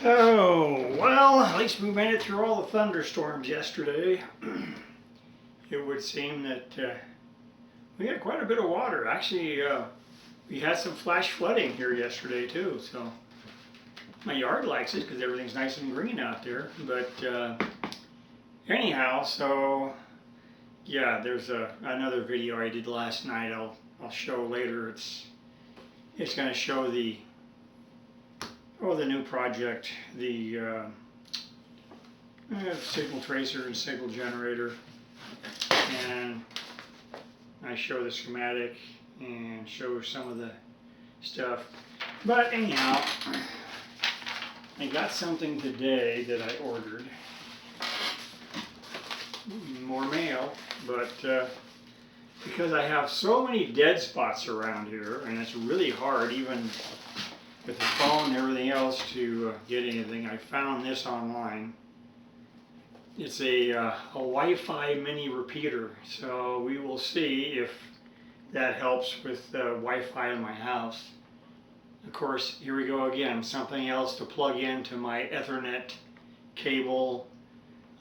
Oh, well, at least we made it through all the thunderstorms yesterday. It would seem that we had quite a bit of water. Actually, we had some flash flooding here yesterday too, so my yard likes it because everything's nice and green out there. But anyhow, so yeah, there's another video I did last night. I'll show later. It's going to show the new project, the signal tracer and signal generator, and I show the schematic and show some of the stuff. But anyhow, I got something today that I ordered. More mail, but because I have so many dead spots around here, and it's really hard, even with the phone and everything else, to get anything. I found this online. It's a Wi-Fi mini repeater, so we will see if that helps with Wi-Fi in my house. Of course, here we go again, something else to plug into my Ethernet cable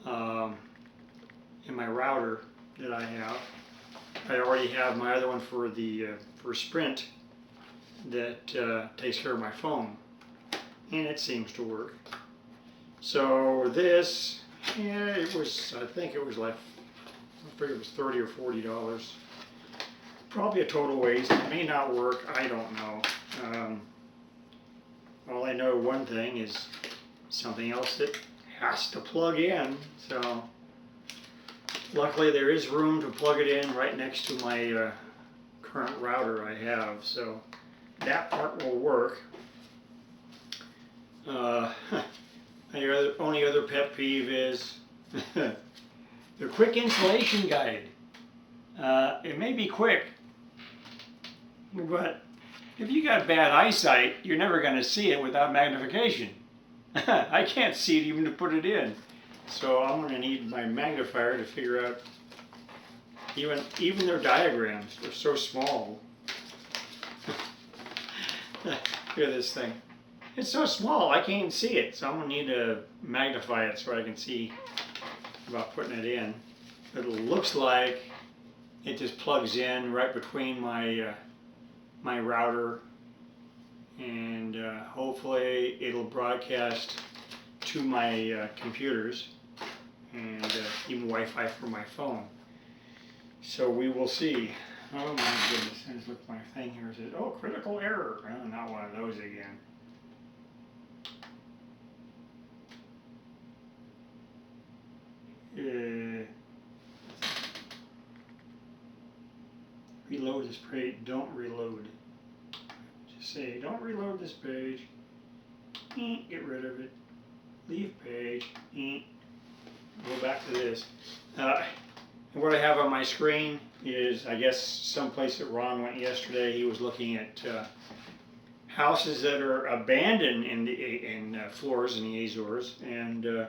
in my router that I have. I already have my other one for the for Sprint that takes care of my phone, and it seems to work. So this, yeah, it was, I think it was like, I figure it was $30 or $40. Probably a total waste. It may not work, I don't know. All I know, one thing is something else that has to plug in, so luckily there is room to plug it in right next to my current router I have, so that part will work. My only other pet peeve is the quick installation guide. It may be quick, but if you got bad eyesight, you're never going to see it without magnification. I can't see it even to put it in. So I'm going to need my magnifier to figure out even their diagrams. They're so small. Look at this thing. It's so small I can't even see it. So I'm going to need to magnify it so I can see about putting it in. But it looks like it just plugs in right between my my router, and hopefully it'll broadcast to my computers and even Wi-Fi for my phone. So we will see. Oh my goodness, let's look at my thing here. It says, oh, critical error. Oh, not one of those again. Reload this page. Don't reload. Just say, don't reload this page. Get rid of it. Leave page. Go back to this. What I have on my screen is, I guess, someplace that Ron went yesterday. He was looking at houses that are abandoned in Flores in the Azores, and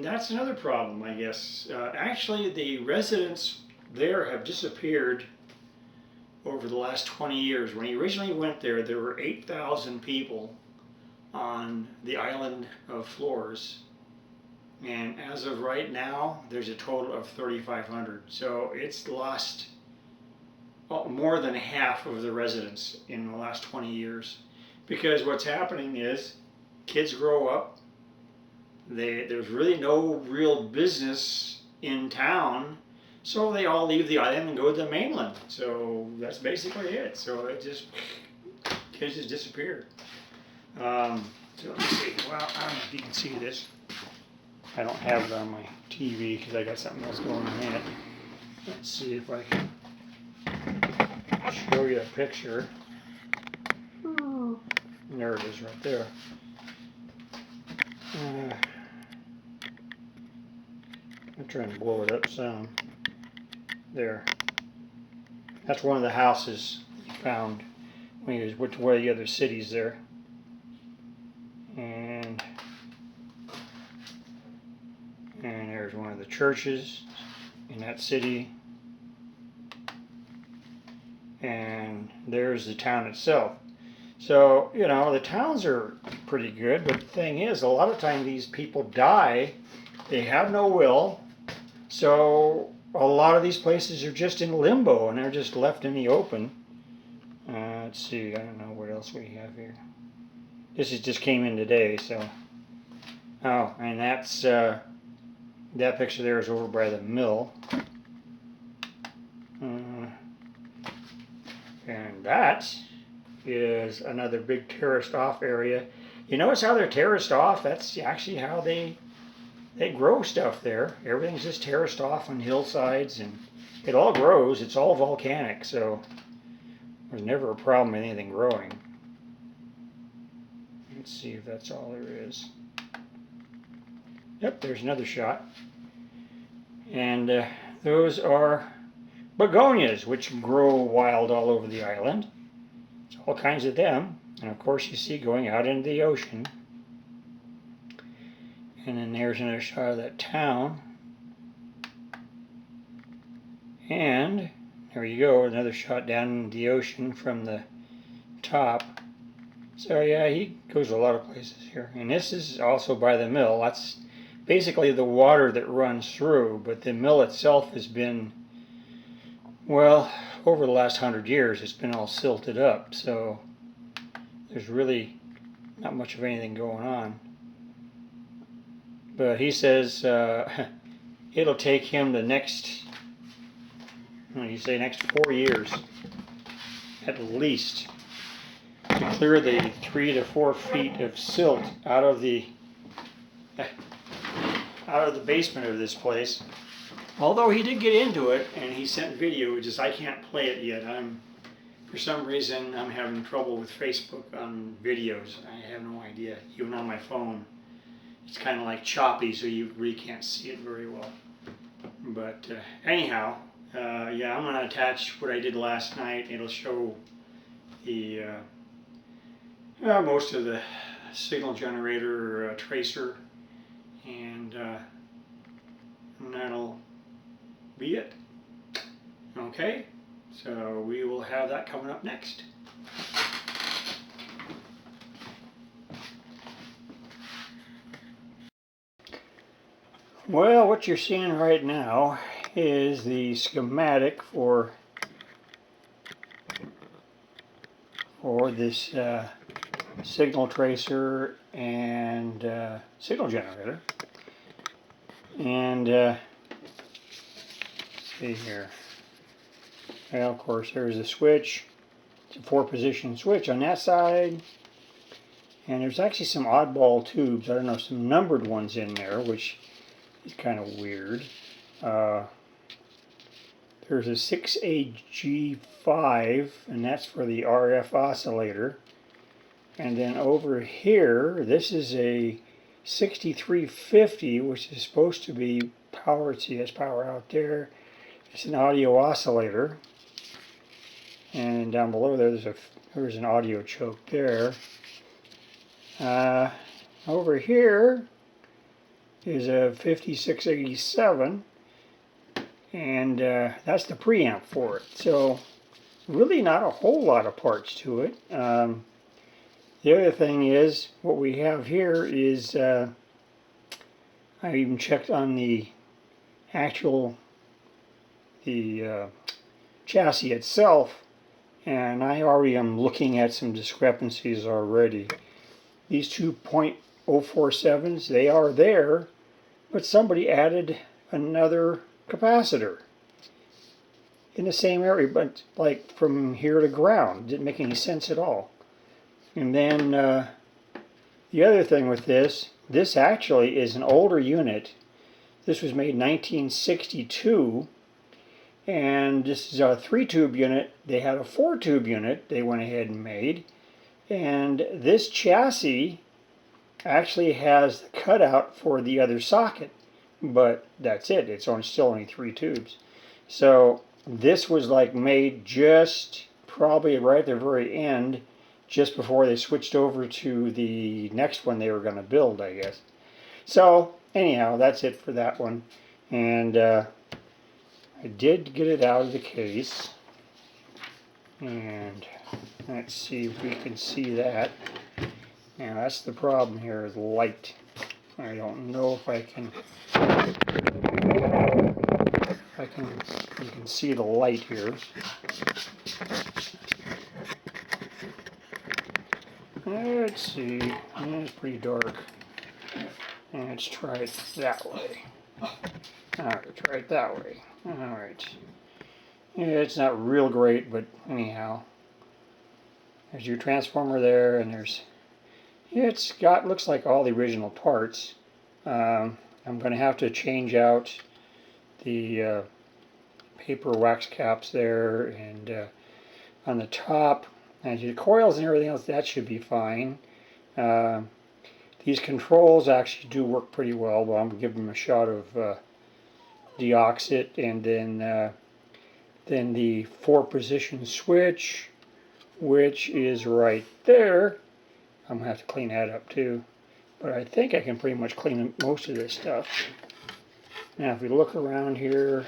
that's another problem, I guess. Actually, the residents there have disappeared over the last 20 years. When he originally went there, there were 8,000 people on the island of Flores. And as of right now, there's a total of 3,500. So it's lost more than half of the residents in the last 20 years. Because what's happening is kids grow up, there's really no real business in town, so they all leave the island and go to the mainland. So that's basically it. So kids just disappear. So let me see. Well, I don't know if you can see this. I don't have it on my TV because I got something else going on in it. Let's see if I can show you a picture. There it is right there. I'm trying to blow it up some. There. That's one of the houses he found when he was with one of the other cities there. And there's one of the churches in that city. And there's the town itself. So, you know, the towns are pretty good, but the thing is, a lot of time these people die, they have no will, so a lot of these places are just in limbo and they're just left in the open. Let's see, I don't know what else we have here. This just came in today, so. Oh, and that's, that picture there is over by the mill. And that is another big terraced off area. You notice how they're terraced off? That's actually how they grow stuff there. Everything's just terraced off on hillsides, and it all grows. It's all volcanic, so there's never a problem with anything growing. Let's see if that's all there is. Yep, there's another shot. And those are begonias, which grow wild all over the island. There's all kinds of them. And of course you see going out into the ocean. And then there's another shot of that town. And there you go, another shot down in the ocean from the top. So yeah, he goes a lot of places here. And this is also by the mill. That's basically the water that runs through, but the mill itself has been, well, over the last 100 years it's been all silted up, so there's really not much of anything going on. But he says it'll take him the next, what do you say, next 4 years at least to clear the 3 to 4 feet of silt out of the basement of this place. Although he did get into it and he sent video, just I can't play it yet. For some reason I'm having trouble with Facebook on videos. I have no idea. Even on my phone, it's kind of like choppy, so you really can't see it very well. But anyhow, yeah, I'm going to attach what I did last night. It'll show the most of the signal generator tracer, and that'll be it. Okay, so we will have that coming up next. Well, what you're seeing right now is the schematic for this signal tracer and signal generator. And see here. Well, of course, there's a switch. It's a 4-position switch on that side. And there's actually some oddball tubes. I don't know, some numbered ones in there, which is kind of weird. There's a 6AG5, and that's for the RF oscillator. And then over here, this is a 6350, which is supposed to be power. See, has power out there. It's an audio oscillator. And down below there's an audio choke there. Over here is a 5687, and that's the preamp for it. So really not a whole lot of parts to it. The other thing is, what we have here is, I even checked on the actual, chassis itself, and I already am looking at some discrepancies already. These 2.047s, they are there, but somebody added another capacitor in the same area, but like from here to ground. Didn't make any sense at all. And then the other thing with this actually is an older unit. This was made in 1962, and this is a 3-tube unit. They had a 4-tube unit they went ahead and made, and this chassis actually has the cutout for the other socket, but that's it. It's still only 3 tubes. So this was like made just probably right at the very end, just before they switched over to the next one they were going to build, I guess. So anyhow, that's it for that one. And I did get it out of the case, and Let's see if we can see that. Now that's the problem here, is light. I don't know if you can see the light here. Let's see, it's pretty dark. Let's try it that way. Alright, try it that way. Alright. Yeah, it's not real great, but anyhow. There's your transformer there, and there's... It's got, looks like all the original parts. I'm going to have to change out the paper wax caps there, and on the top, and the coils and everything else, that should be fine. These controls actually do work pretty well, but I'm going to give them a shot of deoxit, and then the 4-position switch, which is right there. I'm going to have to clean that up too, but I think I can pretty much clean most of this stuff. Now if we look around here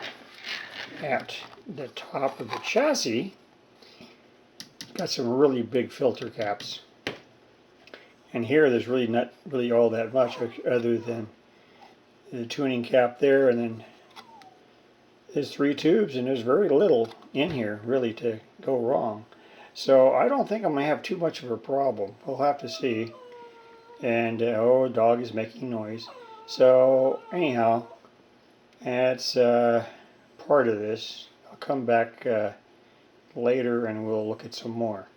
at the top of the chassis, it's got some really big filter caps. And here there's really not really all that much other than the tuning cap there, and then there's 3 tubes, and there's very little in here really to go wrong. So I don't think I'm going to have too much of a problem. We'll have to see. And oh, dog is making noise. So anyhow, that's part of this. I'll come back later and we'll look at some more.